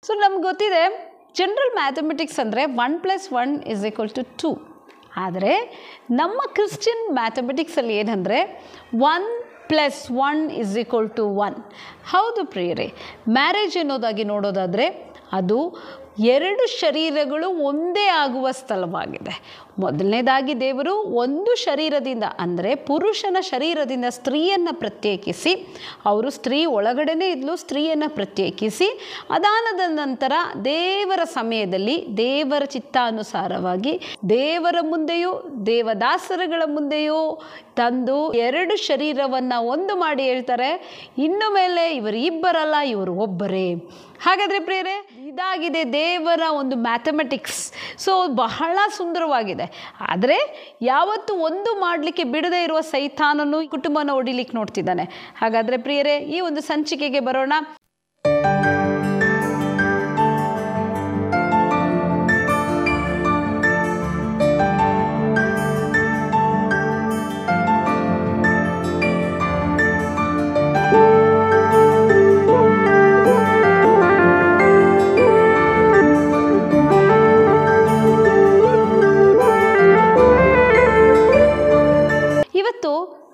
So ನಮ್ಗೆ ಗೊತ್ತಿದೆ general mathematics ಅಂದರೆ 1 + 1 = 2. ಆದರೆ ನಮ್ಮ ಕ್ರಿಶ್ಚಿಯನ್ ಮ್ಯಾಥಮೆಟಿಕ್ಸಲ್ಲಿ ಏನಂದರೆ 1 + 1 = 1. ಹೌದು ಪ್ರಿಯರೇ, ಮ್ಯಾರೇಜ್ ಅನ್ನೋದಾಗಿ ನೋಡೋದಾದರೆ ಅದು 2 ಶರೀರಗಳು ಒಂದೇ ಆಗುವ ಸ್ಥಳವಾಗಿದೆ. ಮೊದಲನೇದಾಗಿ ದೇವರು ಒಂದು ಶರೀರದಿಂದ ಅಂದರೆ ಪುರುಷನ ಶರೀರದಿಂದ ಸ್ತ್ರೀಯನ್ನು ಪ್ರತ್ಯೇಕಿಸಿ, ಅವರು ಸ್ತ್ರೀ ಒಳಗಡೆನೇ ಇದ್ಲು, ಸ್ತ್ರೀಯನ್ನು ಪ್ರತ್ಯೇಕಿಸಿ ಅದಾನದ ನಂತರ ದೇವರ ಸಮಯದಲ್ಲಿ ದೇವರ ಚಿತ್ತಾನುಸಾರವಾಗಿ ದೇವರ ಮುಂದೆಯೂ ದೇವದಾಸರುಗಳ ಮುಂದೆಯೂ ತಂದು 2 ಶರೀರವನ್ನು ಒಂದು ಮಾಡಿ ಹೇಳ್ತಾರೆ, ಇನ್ನು ಮೇಲೆ ಇವರು ಇಬ್ಬರಲ್ಲ, ಇವರು ಒಬ್ಬರೇ. ಹಾಗಾದರೆ ಪ್ರಿಯರೇ, ಇದಾಗಿದೆ ದೇವರ ಒಂದು ಮ್ಯಾಥಮೆಟಿಕ್ಸ್. ಸೊ ಬಹಳ ಸುಂದರವಾಗಿದೆ. ಆದರೆ ಯಾವತ್ತು ಒಂದು ಮಾಡಲಿಕ್ಕೆ ಬಿಡದೇ ಇರುವ ಸೈತಾನನು ಕುಟುಂಬನ ಹೊಡಿಲಿಕ್ಕೆ ನೋಡ್ತಿದ್ದಾನೆ. ಹಾಗಾದರೆ ಪ್ರಿಯರೇ, ಈ ಒಂದು ಸಂಚಿಕೆಗೆ ಬರೋಣ.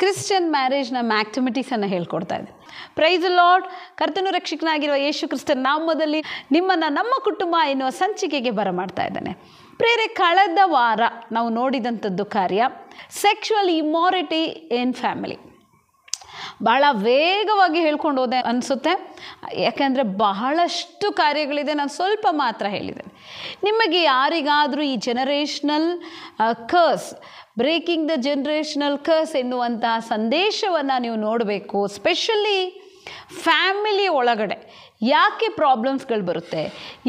ಕ್ರಿಶ್ಚಿಯನ್ ಮ್ಯಾರೇಜ್ನ ಮ್ಯಾಥಮೆಟಿಕ್ಸನ್ನು ಹೇಳ್ಕೊಡ್ತಾ ಇದೆ. Praise the lord. ಕರ್ತನು ರಕ್ಷಕನಾಗಿರುವ ಯೇಸು ಕ್ರಿಸ್ತನ ನಾಮದಲ್ಲಿ ನಿಮ್ಮನ್ನು ನಮ್ಮ ಕುಟುಂಬ ಎನ್ನುವ ಸಂಚಿಕೆಗೆ ಬರಮಾಡ್ತಾ ಇದ್ದಾನೆ. ಪ್ರಿಯರೇ, ಕಳೆದ ವಾರ ನಾವು ನೋಡಿದಂಥದ್ದು ಕಾರ್ಯ ಸೆಕ್ಷುವಲ್ ಇಮ್ಮಾರಿಟಿ ಇನ್ ಫ್ಯಾಮಿಲಿ. ಭಾಳ ವೇಗವಾಗಿ ಹೇಳ್ಕೊಂಡು ಹೋದೆ ಅನಿಸುತ್ತೆ, ಯಾಕೆಂದರೆ ಬಹಳಷ್ಟು ಕಾರ್ಯಗಳಿದೆ. ನಾನು ಸ್ವಲ್ಪ ಮಾತ್ರ ಹೇಳಿದ್ದೇನೆ. ನಿಮಗೆ ಯಾರಿಗಾದರೂ ಈ ಜನರೇಷನಲ್ ಕರ್ಸ್, ಬ್ರೇಕಿಂಗ್ ದ ಜನರೇಷನಲ್ ಕರ್ಸ್ ಎನ್ನುವಂತಹ ಸಂದೇಶವನ್ನು ನೀವು ನೋಡಬೇಕು. ಸ್ಪೆಷಲಿ ಫ್ಯಾಮಿಲಿ ಒಳಗಡೆ ಯಾಕೆ ಪ್ರಾಬ್ಲಮ್ಸ್ಗಳು ಬರುತ್ತೆ,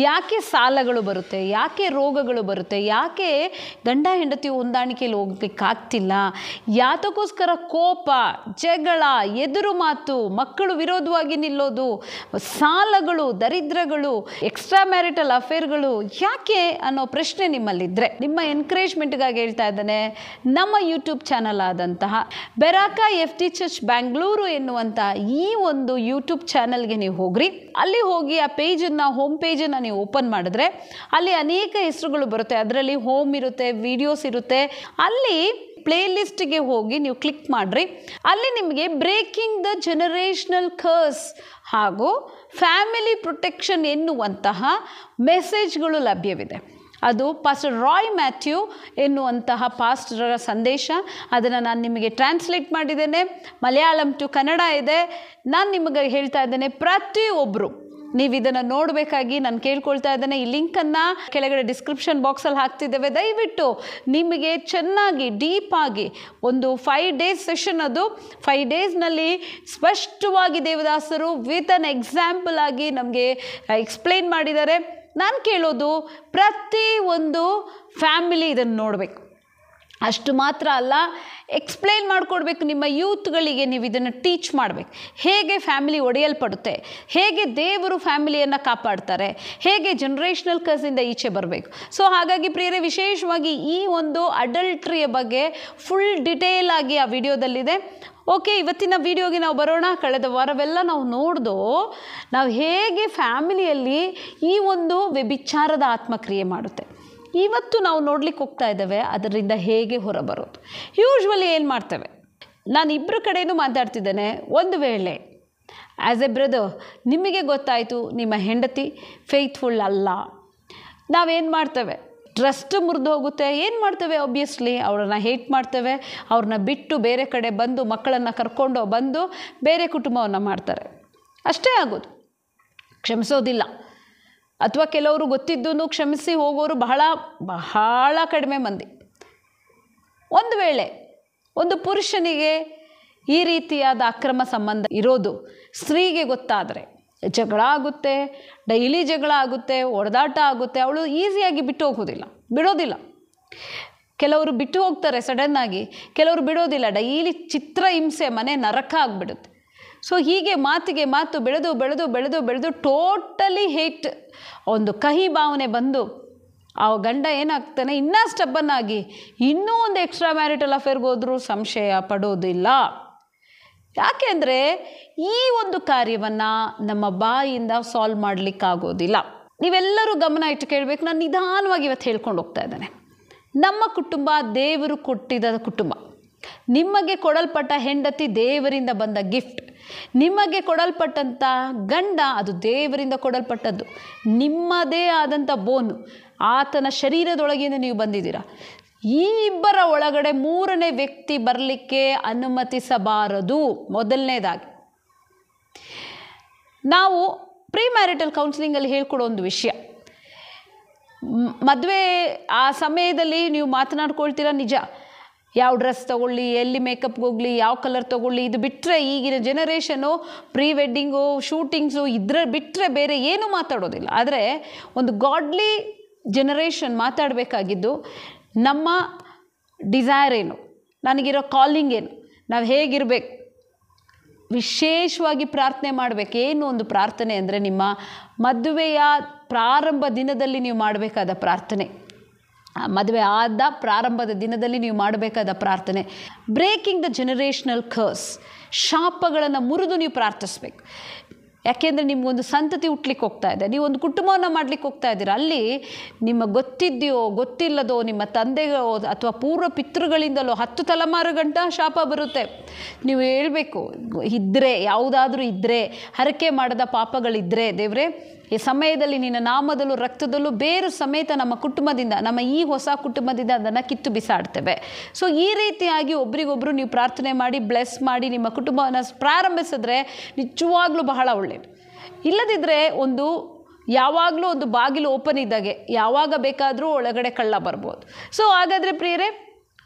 ಯಾಕೆ ಸಾಲಗಳು ಬರುತ್ತೆ, ಯಾಕೆ ರೋಗಗಳು ಬರುತ್ತೆ, ಯಾಕೆ ಗಂಡ ಹೆಂಡತಿ ಹೊಂದಾಣಿಕೆಯಲ್ಲಿ ಹೋಗ್ಲಿಕ್ಕಾಗ್ತಿಲ್ಲ, ಯಾತಕ್ಕೋಸ್ಕರ ಕೋಪ, ಜಗಳ, ಎದುರು ಮಾತು, ಮಕ್ಕಳು ವಿರೋಧವಾಗಿ ನಿಲ್ಲೋದು, ಸಾಲಗಳು, ದರಿದ್ರಗಳು, ಎಕ್ಸ್ಟ್ರಾ ಮ್ಯಾರಿಟಲ್ ಅಫೇರ್ಗಳು ಯಾಕೆ ಅನ್ನೋ ಪ್ರಶ್ನೆ ನಿಮ್ಮಲ್ಲಿದ್ದರೆ ನಿಮ್ಮ ಎನ್ಕರೇಜ್ಮೆಂಟ್ಗಾಗಿ ಹೇಳ್ತಾ ಇದ್ದಾನೆ, ನಮ್ಮ ಯೂಟ್ಯೂಬ್ ಚಾನಲ್ ಆದಂತಹ ಬೆರಾಕಾ FT ಚರ್ಚ್ ಬ್ಯಾಂಗ್ಳೂರು ಎನ್ನುವಂತಹ ಈ ಒಂದು ಯೂಟ್ಯೂಬ್ ಚಾನಲ್ಗೆ ನೀವು ಹೋಗ್ರಿ. ಅಲ್ಲಿ ಹೋಗಿ ಆ ಪೇಜನ್ನು, ಹೋಮ್ ಪೇಜನ್ನು ನೀವು ಓಪನ್ ಮಾಡಿದ್ರೆ ಅಲ್ಲಿ ಅನೇಕ ಹೆಸರುಗಳು ಬರುತ್ತೆ. ಅದರಲ್ಲಿ ಹೋಮ್ ಇರುತ್ತೆ, ವಿಡಿಯೋಸ್ ಇರುತ್ತೆ. ಅಲ್ಲಿ ಪ್ಲೇ ಲಿಸ್ಟ್ಗೆ ಹೋಗಿ ನೀವು ಕ್ಲಿಕ್ ಮಾಡಿರಿ. ಅಲ್ಲಿ ನಿಮಗೆ ಬ್ರೇಕಿಂಗ್ ದ ಜನರೇಷನಲ್ ಕರ್ಸ್ ಹಾಗೂ ಫ್ಯಾಮಿಲಿ ಪ್ರೊಟೆಕ್ಷನ್ ಎನ್ನುವಂತಹ ಮೆಸೇಜ್ಗಳು ಲಭ್ಯವಿದೆ. ಅದು ಪಾಸ್ಟರ್ ರಾಯ್ ಮ್ಯಾಥ್ಯೂ ಎನ್ನುವಂತಹ ಪಾಸ್ಟರ ಸಂದೇಶ. ಅದನ್ನು ನಾನು ನಿಮಗೆ ಟ್ರಾನ್ಸ್ಲೇಟ್ ಮಾಡಿದ್ದೇನೆ. ಮಲಯಾಳಂ ಟು ಕನ್ನಡ ಇದೆ. ನಾನು ನಿಮಗೆ ಹೇಳ್ತಾ ಇದ್ದೇನೆ, ಪ್ರತಿಯೊಬ್ಬರು ನೀವು ಇದನ್ನು ನೋಡಬೇಕಾಗಿ ನಾನು ಕೇಳ್ಕೊಳ್ತಾ ಇದ್ದೇನೆ. ಈ ಲಿಂಕನ್ನು ಕೆಳಗಡೆ ಡಿಸ್ಕ್ರಿಪ್ಷನ್ ಬಾಕ್ಸಲ್ಲಿ ಹಾಕ್ತಿದ್ದೇವೆ. ದಯವಿಟ್ಟು ನಿಮಗೆ ಚೆನ್ನಾಗಿ ಡೀಪಾಗಿ ಒಂದು 5 ಡೇಸ್ ಸೆಷನ್, ಅದು 5 ಡೇಸ್ನಲ್ಲಿ ಸ್ಪಷ್ಟವಾಗಿ ದೇವದಾಸರು ವಿತ್ ಅನ್ ಎಕ್ಸಾಂಪಲ್ ಆಗಿ ನಮಗೆ ಎಕ್ಸ್ಪ್ಲೇನ್ ಮಾಡಿದ್ದಾರೆ. ನಾನು ಕೇಳೋದು, ಪ್ರತಿ ಒಂದು ಫ್ಯಾಮಿಲಿ ಇದನ್ನು ನೋಡಬೇಕು. ಅಷ್ಟು ಮಾತ್ರ ಅಲ್ಲ, ಎಕ್ಸ್ಪ್ಲೈನ್ ಮಾಡಿಕೊಡ್ಬೇಕು. ನಿಮ್ಮ ಯೂತ್ಗಳಿಗೆ ನೀವು ಇದನ್ನು ಟೀಚ್ ಮಾಡಬೇಕು. ಹೇಗೆ ಫ್ಯಾಮಿಲಿ ಒಡೆಯಲ್ಪಡುತ್ತೆ, ಹೇಗೆ ದೇವರು ಫ್ಯಾಮಿಲಿಯನ್ನು ಕಾಪಾಡ್ತಾರೆ, ಹೇಗೆ ಜನರೇಷನಲ್ ಕರ್ಸಿಂದ ಈಚೆ ಬರಬೇಕು. ಸೊ ಹಾಗಾಗಿ ಪ್ರಿಯರೇ, ವಿಶೇಷವಾಗಿ ಈ ಒಂದು ಅಡಲ್ಟ್ರಿಯ ಬಗ್ಗೆ ಫುಲ್ ಡಿಟೇಲ್ ಆಗಿ ಆ ವಿಡಿಯೋದಲ್ಲಿದೆ. ಓಕೆ, ಇವತ್ತಿನ ವಿಡಿಯೋಗೆ ನಾವು ಬರೋಣ. ಕಳೆದ ವಾರವೆಲ್ಲ ನಾವು ನೋಡ್ದೋ ನಾವು ಹೇಗೆ ಫ್ಯಾಮಿಲಿಯಲ್ಲಿ ಈ ಒಂದು ವ್ಯಭಿಚಾರದ ಆತ್ಮಕ್ರಿಯೆ ಮಾಡುತ್ತೆ. ಇವತ್ತು ನಾವು ನೋಡ್ಲಿಕ್ಕೆ ಹೋಗ್ತಾ ಇದ್ದೇವೆ ಅದರಿಂದ ಹೇಗೆ ಹೊರಬರೋದು. ಯೂಶ್ವಲಿ ಏನು ಮಾಡ್ತೇವೆ, ನಾನು ಇಬ್ಬರ ಕಡೆಯೂ ಮಾತಾಡ್ತಿದ್ದೇನೆ. ಒಂದು ವೇಳೆ ಆ್ಯಸ್ ಎ ಬ್ರದರ್ ನಿಮಗೆ ಗೊತ್ತಾಯಿತು ನಿಮ್ಮ ಹೆಂಡತಿ ಫೇತ್ಫುಲ್ ಅಲ್ಲ, ನಾವೇನು ಮಾಡ್ತೇವೆ, ಟ್ರಸ್ಟ್ ಮುರಿದು ಹೋಗುತ್ತೆ. ಏನು ಮಾಡ್ತೇವೆ, ಆಬ್ವಿಯಸ್ಲಿ ಅವ್ರನ್ನ ಹೇಟ್ ಮಾಡ್ತೇವೆ. ಅವ್ರನ್ನ ಬಿಟ್ಟು ಬೇರೆ ಕಡೆ ಬಂದು ಮಕ್ಕಳನ್ನು ಕರ್ಕೊಂಡು ಬಂದು ಬೇರೆ ಕುಟುಂಬವನ್ನು ಮಾಡ್ತಾರೆ. ಅಷ್ಟೇ ಆಗೋದು, ಕ್ಷಮಿಸೋದಿಲ್ಲ. ಅಥವಾ ಕೆಲವರು ಗೊತ್ತಿದ್ದೂ ಕ್ಷಮಿಸಿ ಹೋಗೋರು ಬಹಳ ಬಹಳ ಕಡಿಮೆ ಮಂದಿ. ಒಂದು ವೇಳೆ ಒಂದು ಪುರುಷನಿಗೆ ಈ ರೀತಿಯಾದ ಅಕ್ರಮ ಸಂಬಂಧ ಇರೋದು ಸ್ತ್ರೀಗೆ ಗೊತ್ತಾದರೆ ಜಗಳ ಆಗುತ್ತೆ, ಡೈಲಿ ಜಗಳ ಆಗುತ್ತೆ, ಹೊಡೆದಾಟ ಆಗುತ್ತೆ. ಅವಳು ಈಸಿಯಾಗಿ ಬಿಡೋದಿಲ್ಲ. ಕೆಲವರು ಬಿಟ್ಟು ಹೋಗ್ತಾರೆ ಸಡನ್ನಾಗಿ, ಕೆಲವರು ಬಿಡೋದಿಲ್ಲ. ಡೈಲಿ ಚಿತ್ರ ಹಿಂಸೆ, ಮನೆ ನರಕ ಆಗಿಬಿಡುತ್ತೆ. ಸೊ ಹೀಗೆ ಮಾತಿಗೆ ಮಾತು ಬೆಳೆದು ಟೋಟಲಿ ಹೇಟ್, ಒಂದು ಕಹಿ ಭಾವನೆ ಬಂದು ಆ ಗಂಡ ಏನಾಗ್ತಾನೆ, ಇನ್ನೂ ಸ್ಟಬ್ಬನ್ನಾಗಿ ಇನ್ನೂ ಒಂದು ಎಕ್ಸ್ಟ್ರಾ ಮ್ಯಾರಿಟಲ್ ಅಫೇರ್ಗೆ ಹೋದರೂ ಸಂಶಯ ಪಡೋದಿಲ್ಲ. ಯಾಕೆ ಅಂದರೆ ಈ ಒಂದು ಕಾರ್ಯವನ್ನು ನಮ್ಮ ಬಾಯಿಂದ ಸಾಲ್ವ್ ಮಾಡಲಿಕ್ಕಾಗೋದಿಲ್ಲ. ನೀವೆಲ್ಲರೂ ಗಮನ ಇಟ್ಟು ಕೇಳಬೇಕು. ನಾನು ನಿಧಾನವಾಗಿ ಇವತ್ತು ಹೇಳ್ಕೊಂಡು ಹೋಗ್ತಾ ಇದ್ದೇನೆ. ನಮ್ಮ ಕುಟುಂಬ ದೇವರು ಕೊಟ್ಟಿದ್ದ ಕುಟುಂಬ. ನಿಮಗೆ ಕೊಡಲ್ಪಟ್ಟ ಹೆಂಡತಿ ದೇವರಿಂದ ಬಂದ ಗಿಫ್ಟ್. ನಿಮಗೆ ಕೊಡಲ್ಪಟ್ಟಂಥ ಗಂಡ ಅದು ದೇವರಿಂದ ಕೊಡಲ್ಪಟ್ಟದ್ದು. ನಿಮ್ಮದೇ ಆದಂಥ ಬೋನು, ಆತನ ಶರೀರದೊಳಗಿಂದ ನೀವು ಬಂದಿದ್ದೀರಾ. ಈ ಇಬ್ಬರ ಒಳಗಡೆ ಮೂರನೇ ವ್ಯಕ್ತಿ ಬರಲಿಕ್ಕೆ ಅನುಮತಿಸಬಾರದು. ಮೊದಲನೇದಾಗಿ ನಾವು ಪ್ರೀ ಮ್ಯಾರಿಟಲ್ ಕೌನ್ಸಿಲಿಂಗಲ್ಲಿ ಹೇಳ್ಕೊಡೋ ಒಂದು ವಿಷಯ, ಮದುವೆ ಆ ಸಮಯದಲ್ಲಿ ನೀವು ಮಾತನಾಡ್ಕೊಳ್ತೀರ ನಿಜ. ಯಾವ ಡ್ರೆಸ್ ತೊಗೊಳ್ಳಿ, ಎಲ್ಲಿ ಮೇಕಪ್ಗೆ ಹೋಗಲಿ, ಯಾವ ಕಲರ್ ತೊಗೊಳ್ಳಿ, ಇದು ಬಿಟ್ಟರೆ ಈಗಿನ ಜನರೇಷನು ಪ್ರೀ ವೆಡ್ಡಿಂಗು, ಶೂಟಿಂಗ್ಸು ಇದ್ರ ಬಿಟ್ಟರೆ ಬೇರೆ ಏನೂ ಮಾತಾಡೋದಿಲ್ಲ. ಆದರೆ ಒಂದು ಗಾಡ್ಲಿ ಜನರೇಷನ್ ಮಾತಾಡಬೇಕಾಗಿದ್ದು ನಮ್ಮ ಡಿಸೈರ್ ಏನು, ನನಗಿರೋ ಕಾಲಿಂಗ್ ಏನು, ನಾವು ಹೇಗಿರಬೇಕು, ವಿಶೇಷವಾಗಿ ಪ್ರಾರ್ಥನೆ ಮಾಡಬೇಕು. ಏನು ಒಂದು ಪ್ರಾರ್ಥನೆ ಅಂದರೆ ನಿಮ್ಮ ಮದುವೆಯ ಪ್ರಾರಂಭ ದಿನದಲ್ಲಿ ನೀವು ಮಾಡಬೇಕಾದ ಪ್ರಾರ್ಥನೆ, ಮದುವೆ ಆದ ಪ್ರಾರಂಭದ ದಿನದಲ್ಲಿ ನೀವು ಮಾಡಬೇಕಾದ ಪ್ರಾರ್ಥನೆ, ಬ್ರೇಕಿಂಗ್ ದ ಜನರೇಷನಲ್ ಕರ್ಸ್, ಶಾಪಗಳನ್ನು ಮುರಿದು ನೀವು ಪ್ರಾರ್ಥಿಸ್ಬೇಕು. ಯಾಕೆಂದರೆ ನಿಮಗೊಂದು ಸಂತತಿ ಹುಟ್ಲಿಕ್ಕೆ ಹೋಗ್ತಾ ಇದೆ, ನೀವೊಂದು ಕುಟುಂಬವನ್ನು ಮಾಡಲಿಕ್ಕೆ ಹೋಗ್ತಾ ಇದ್ದೀರಾ. ಅಲ್ಲಿ ನಿಮ್ಮ ಗೊತ್ತಿದೆಯೋ ಗೊತ್ತಿಲ್ಲದೋ ನಿಮ್ಮ ತಂದೆಗೋ ಅಥವಾ ಪೂರ್ವ ಪಿತೃಗಳಿಂದಲೋ 10 ತಲೆಮಾರು ಗಂಟ ಶಾಪ ಬರುತ್ತೆ. ನೀವು ಹೇಳಬೇಕು, ಇದ್ದರೆ ಯಾವುದಾದ್ರೂ ಇದ್ದರೆ, ಹರಕೆ ಮಾಡದ ಪಾಪಗಳಿದ್ದರೆ, ದೇವರೇ ಈ ಸಮಯದಲ್ಲಿ ನಿನ್ನ ನಾಮದಲ್ಲೂ ರಕ್ತದಲ್ಲೂ ಬೇರು ಸಮೇತ ನಮ್ಮ ಕುಟುಂಬದಿಂದ, ನಮ್ಮ ಈ ಹೊಸ ಕುಟುಂಬದಿಂದ ಅದನ್ನು ಕಿತ್ತು ಬಿಸಾಡ್ತೇವೆ. ಸೊ ಈ ರೀತಿಯಾಗಿ ಒಬ್ರಿಗೊಬ್ಬರು ನೀವು ಪ್ರಾರ್ಥನೆ ಮಾಡಿ ಬ್ಲೆಸ್ ಮಾಡಿ ನಿಮ್ಮ ಕುಟುಂಬವನ್ನು ಪ್ರಾರಂಭಿಸಿದ್ರೆ ನಿಜವಾಗ್ಲೂ ಬಹಳ ಒಳ್ಳೆಯದು. ಇಲ್ಲದಿದ್ದರೆ ಒಂದು ಯಾವಾಗಲೂ ಒಂದು ಬಾಗಿಲು ಓಪನ್ ಇದ್ದಾಗೆ, ಯಾವಾಗ ಬೇಕಾದರೂ ಒಳಗಡೆ ಕಳ್ಳ ಬರ್ಬೋದು. ಸೊ ಹಾಗಾದರೆ ಪ್ರಿಯರೇ,